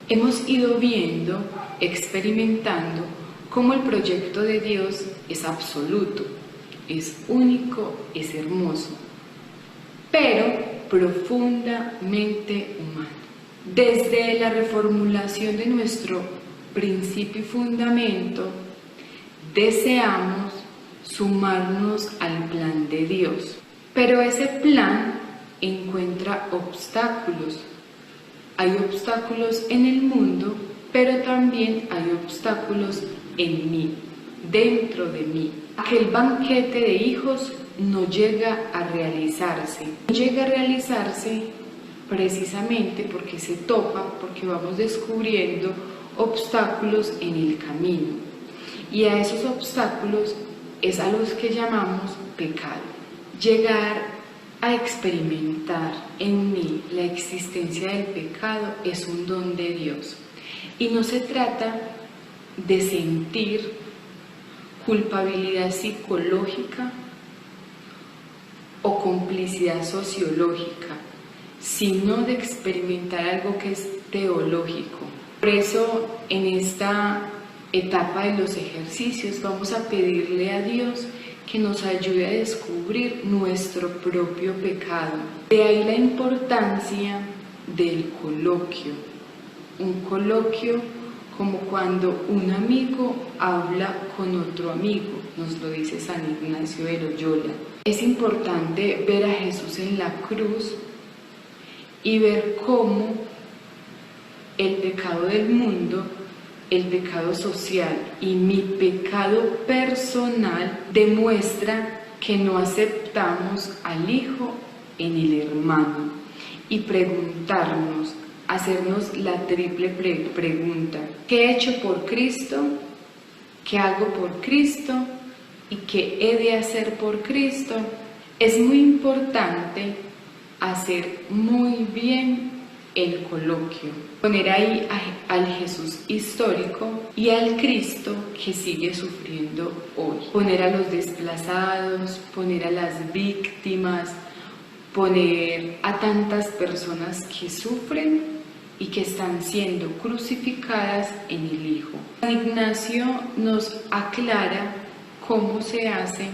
Hemos ido viendo, experimentando cómo el proyecto de Dios es absoluto, es único, es hermoso, pero profundamente humano. Desde la reformulación de nuestro principio y fundamento, deseamos sumarnos al plan de Dios, pero ese plan encuentra obstáculos. Hay obstáculos en el mundo, pero también hay obstáculos en mí, dentro de mí. Aquel banquete de hijos no llega a realizarse. No llega a realizarse precisamente porque se topa, porque vamos descubriendo obstáculos en el camino. Y a esos obstáculos es a los que llamamos pecado. Llegar a experimentar en mí la existencia del pecado es un don de Dios. Y no se trata de sentir culpabilidad psicológica o complicidad sociológica, sino de experimentar algo que es teológico. Por eso, en esta etapa de los ejercicios, vamos a pedirle a Dios que nos ayude a descubrir nuestro propio pecado. De ahí la importancia del coloquio. Un coloquio como cuando un amigo habla con otro amigo, nos lo dice San Ignacio de Loyola. Es importante ver a Jesús en la cruz y ver cómo el pecado del mundo, el pecado social y mi pecado personal demuestra que no aceptamos al Hijo en el hermano, y preguntarnos, hacernos la triple pregunta: ¿qué he hecho por Cristo? ¿Qué hago por Cristo? ¿Y qué he de hacer por Cristo? Es muy importante hacer muy bien el coloquio, poner ahí al Jesús histórico y al Cristo que sigue sufriendo hoy, poner a los desplazados, poner a las víctimas, poner a tantas personas que sufren y que están siendo crucificadas en el Hijo. San Ignacio nos aclara cómo se hace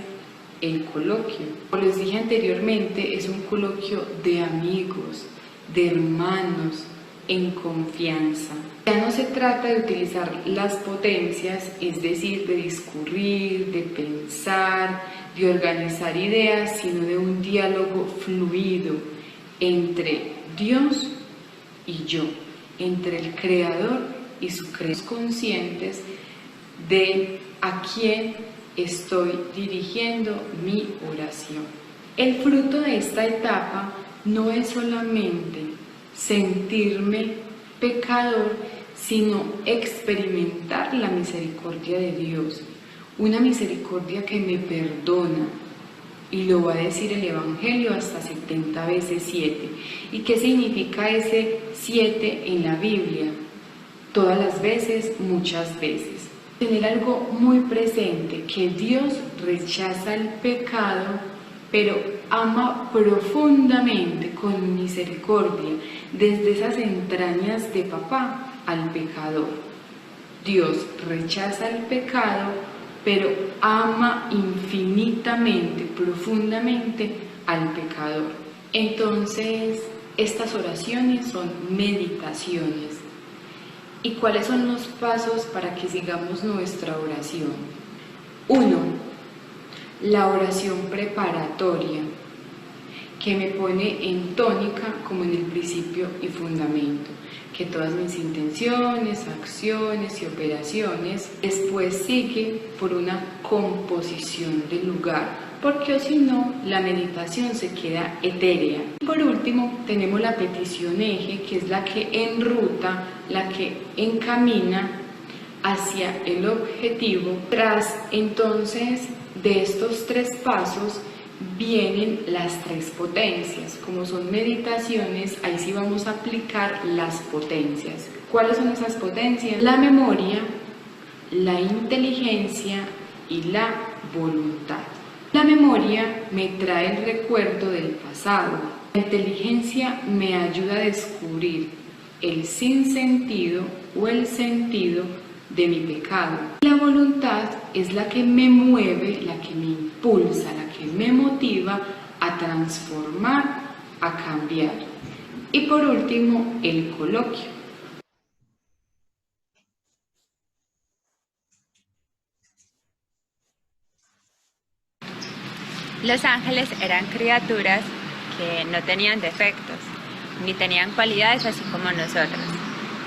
el coloquio. Como les dije anteriormente, es un coloquio de amigos, de hermanos, en confianza. Ya no se trata de utilizar las potencias, es decir, de discurrir, de pensar, de organizar ideas, sino de un diálogo fluido entre Dios y yo, entre el Creador y su creación, conscientes de a quién estoy dirigiendo mi oración. El fruto de esta etapa no es solamente sentirme pecador, sino experimentar la misericordia de Dios, una misericordia que me perdona, y lo va a decir el Evangelio hasta 70 veces 7. ¿Y qué significa ese 7 en la Biblia? Todas las veces, muchas veces. Tener algo muy presente, que Dios rechaza el pecado, pero ama profundamente, con misericordia, desde esas entrañas de papá al pecador. Dios rechaza el pecado, pero ama infinitamente, profundamente al pecador. Entonces, estas oraciones son meditaciones. ¿Y cuáles son los pasos para que sigamos nuestra oración? 1. La oración preparatoria, que me pone en tónica como en el principio y fundamento, que todas mis intenciones, acciones y operaciones después sigue por una composición del lugar, porque o si no, la meditación se queda etérea. Y por último, tenemos la petición eje, que es la que enruta, la que encamina hacia el objetivo. Tras entonces de estos 3 pasos vienen las 3 potencias. Como son meditaciones, ahí sí vamos a aplicar las potencias. ¿Cuáles son esas potencias? La memoria, la inteligencia y la voluntad. La memoria me trae el recuerdo del pasado. La inteligencia me ayuda a descubrir el sinsentido o el sentido de mi pecado. La voluntad es la que me mueve, la que me impulsa, la que me motiva a transformar, a cambiar. Y por último, el coloquio. Los ángeles eran criaturas que no tenían defectos, ni tenían cualidades así como nosotros.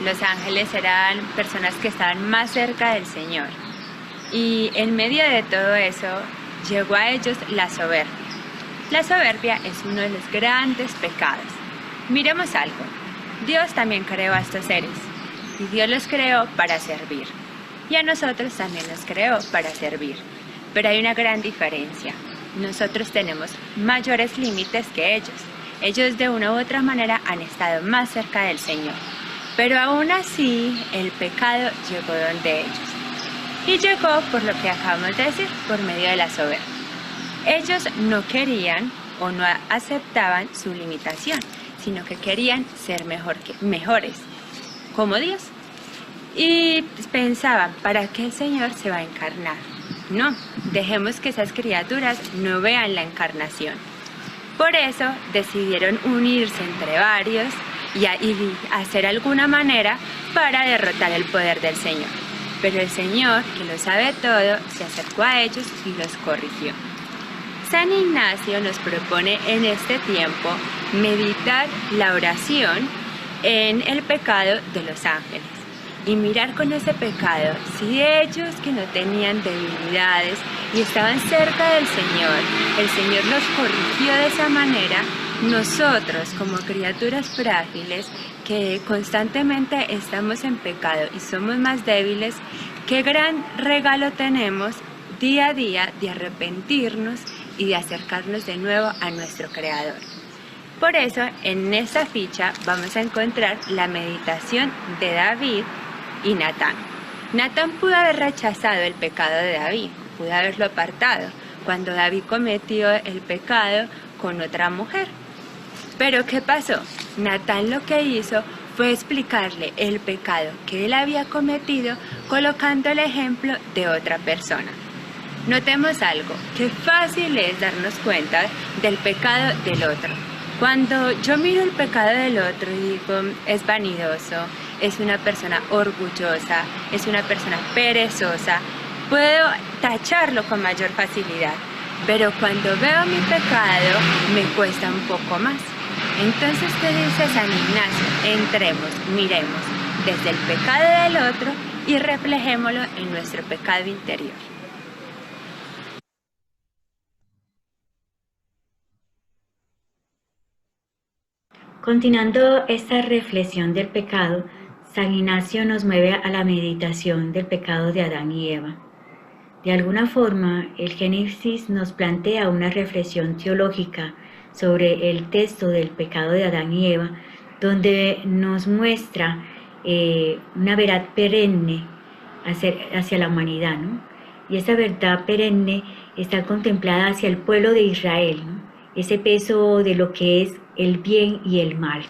Los ángeles eran personas que estaban más cerca del Señor. Y en medio de todo eso, llegó a ellos la soberbia. La soberbia es uno de los grandes pecados. Miremos algo. Dios también creó a estos seres, y Dios los creó para servir. Y a nosotros también nos creó para servir. Pero hay una gran diferencia. Nosotros tenemos mayores límites que ellos. Ellos de una u otra manera han estado más cerca del Señor. Pero aún así, el pecado llegó donde ellos. Y llegó por lo que acabamos de decir, por medio de la soberbia. Ellos no querían o no aceptaban su limitación, sino que querían ser mejores, como Dios. Y pensaban, ¿para qué el Señor se va a encarnar? No, dejemos que esas criaturas no vean la encarnación. Por eso decidieron unirse entre varios y hacer alguna manera para derrotar el poder del Señor. Pero el Señor, que lo sabe todo, se acercó a ellos y los corrigió. San Ignacio nos propone en este tiempo meditar la oración en el pecado de los ángeles y mirar con ese pecado si ellos que no tenían debilidades y estaban cerca del Señor, el Señor los corrigió de esa manera. Nosotros como criaturas frágiles que constantemente estamos en pecado y somos más débiles, qué gran regalo tenemos día a día de arrepentirnos y de acercarnos de nuevo a nuestro Creador. Por eso en esta ficha vamos a encontrar la meditación de David y Natán. Natán pudo haber rechazado el pecado de David, pudo haberlo apartado cuando David cometió el pecado con otra mujer. Pero ¿qué pasó? Natán lo que hizo fue explicarle el pecado que él había cometido colocando el ejemplo de otra persona. Notemos algo, que fácil es darnos cuenta del pecado del otro. Cuando yo miro el pecado del otro y digo, es vanidoso, es una persona orgullosa, es una persona perezosa, puedo tacharlo con mayor facilidad. Pero cuando veo mi pecado, me cuesta un poco más. Entonces, ¿qué dice San Ignacio? Entremos, miremos desde el pecado del otro y reflejémoslo en nuestro pecado interior. Continuando esta reflexión del pecado, San Ignacio nos mueve a la meditación del pecado de Adán y Eva. De alguna forma, el Génesis nos plantea una reflexión teológica sobre el texto del pecado de Adán y Eva, donde nos muestra una verdad perenne hacia la humanidad, ¿no? Y esa verdad perenne está contemplada hacia el pueblo de Israel, ¿no? Ese peso de lo que es el bien y el mal,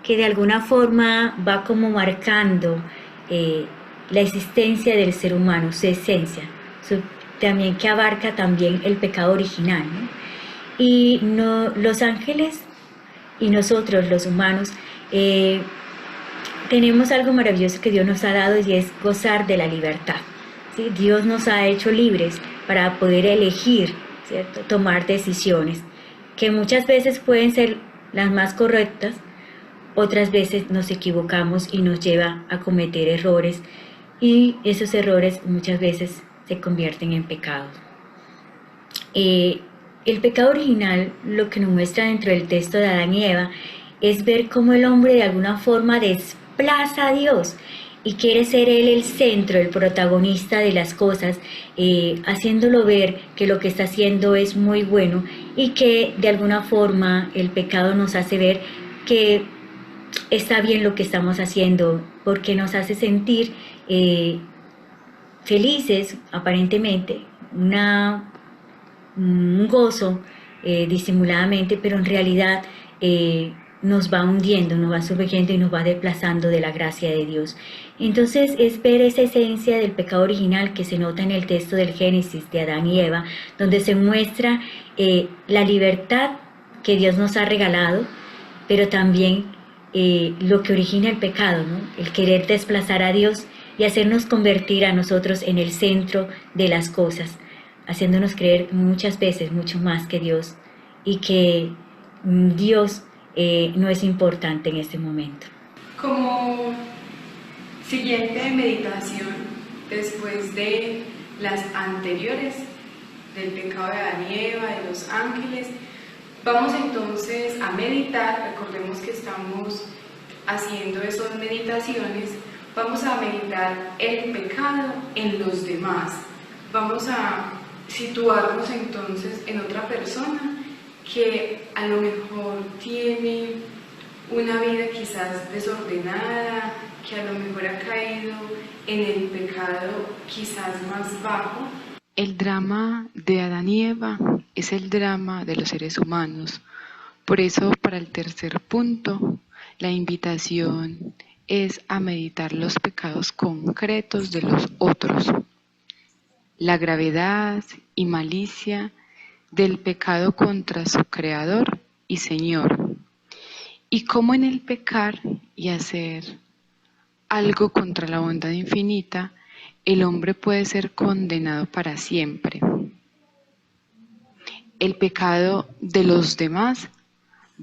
que de alguna forma va como marcando la existencia del ser humano, su esencia, también que abarca también el pecado original, ¿no? Y los ángeles y nosotros los humanos tenemos algo maravilloso que Dios nos ha dado y es gozar de la libertad, ¿sí? Dios nos ha hecho libres para poder elegir, ¿cierto? Tomar decisiones que muchas veces pueden ser las más correctas, otras veces nos equivocamos y nos lleva a cometer errores y esos errores muchas veces se convierten en pecados. El pecado original, lo que nos muestra dentro del texto de Adán y Eva, es ver cómo el hombre de alguna forma desplaza a Dios y quiere ser él el centro, el protagonista de las cosas, haciéndolo ver que lo que está haciendo es muy bueno y que de alguna forma el pecado nos hace ver que está bien lo que estamos haciendo, porque nos hace sentir felices, aparentemente, un gozo disimuladamente, pero en realidad nos va hundiendo, nos va sumergiendo y nos va desplazando de la gracia de Dios. Entonces es ver esa esencia del pecado original que se nota en el texto del Génesis de Adán y Eva, donde se muestra la libertad que Dios nos ha regalado, pero también lo que origina el pecado, ¿no? El querer desplazar a Dios y hacernos convertir a nosotros en el centro de las cosas, haciéndonos creer muchas veces mucho más que Dios y que Dios no es importante en este momento. Como siguiente meditación, después de las anteriores, del pecado de Adán y Eva, de los ángeles, vamos entonces a meditar. Recordemos que estamos haciendo esas meditaciones. Vamos a meditar el pecado en los demás. Vamos a situarnos entonces en otra persona que a lo mejor tiene una vida quizás desordenada, que a lo mejor ha caído en el pecado quizás más bajo. El drama de Adán y Eva es el drama de los seres humanos. Por eso, para el tercer punto, la invitación es a meditar los pecados concretos de los otros. La gravedad y malicia del pecado contra su Creador y Señor, y cómo en el pecar y hacer algo contra la bondad infinita, el hombre puede ser condenado para siempre. El pecado de los demás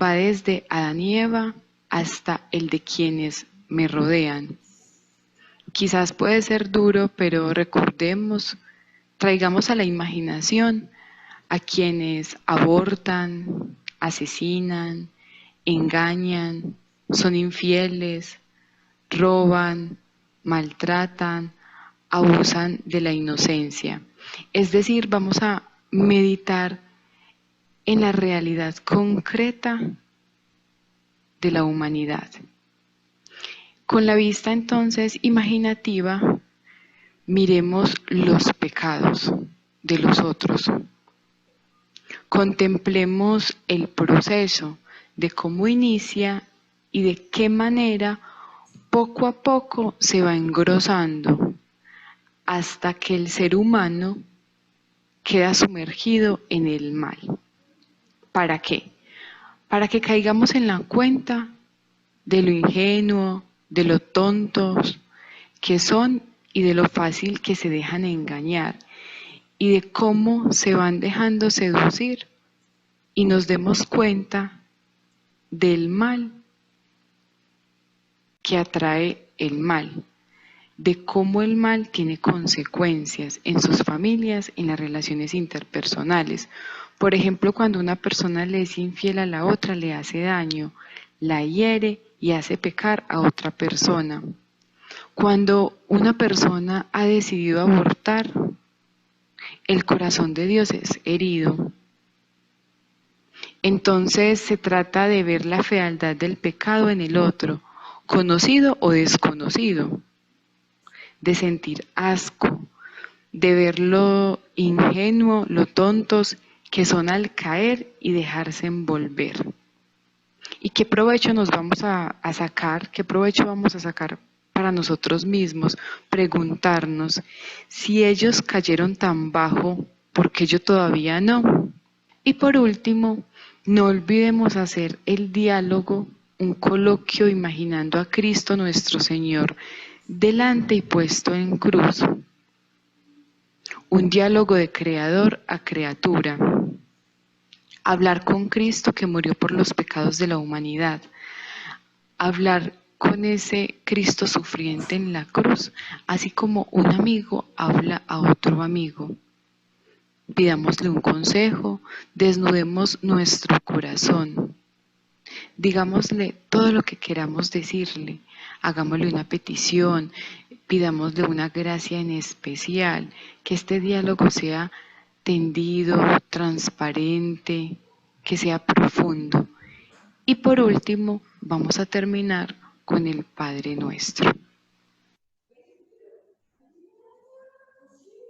va desde Adán y Eva hasta el de quienes me rodean. Quizás puede ser duro, pero recordemos, traigamos a la imaginación a quienes abortan, asesinan, engañan, son infieles, roban, maltratan, abusan de la inocencia. Es decir, vamos a meditar en la realidad concreta de la humanidad. Con la vista entonces imaginativa, miremos los pecados de los otros. Contemplemos el proceso de cómo inicia y de qué manera poco a poco se va engrosando hasta que el ser humano queda sumergido en el mal. ¿Para qué? Para que caigamos en la cuenta de lo ingenuo, de lo tontos que son y de lo fácil que se dejan engañar y de cómo se van dejando seducir y nos demos cuenta del mal que atrae el mal, de cómo el mal tiene consecuencias en sus familias, en las relaciones interpersonales. Por ejemplo, cuando una persona le es infiel a la otra, le hace daño, la hiere y hace pecar a otra persona. Cuando una persona ha decidido abortar, el corazón de Dios es herido. Entonces se trata de ver la fealdad del pecado en el otro, conocido o desconocido, de sentir asco, de ver lo ingenuo, lo tontos que son al caer y dejarse envolver. ¿Y qué provecho nos vamos a sacar? ¿Qué provecho vamos a sacar para nosotros mismos? Preguntarnos, si ellos cayeron tan bajo, ¿por qué yo todavía no? Y por último, no olvidemos hacer el diálogo, un coloquio imaginando a Cristo nuestro Señor delante y puesto en cruz. Un diálogo de creador a criatura. Hablar con Cristo que murió por los pecados de la humanidad. Hablar con ese Cristo sufriente en la cruz, así como un amigo habla a otro amigo. Pidámosle un consejo, desnudemos nuestro corazón, digámosle todo lo que queramos decirle, hagámosle una petición, pidámosle una gracia en especial, que este diálogo sea tendido, transparente, que sea profundo. Y por último, vamos a terminar con el Padre Nuestro.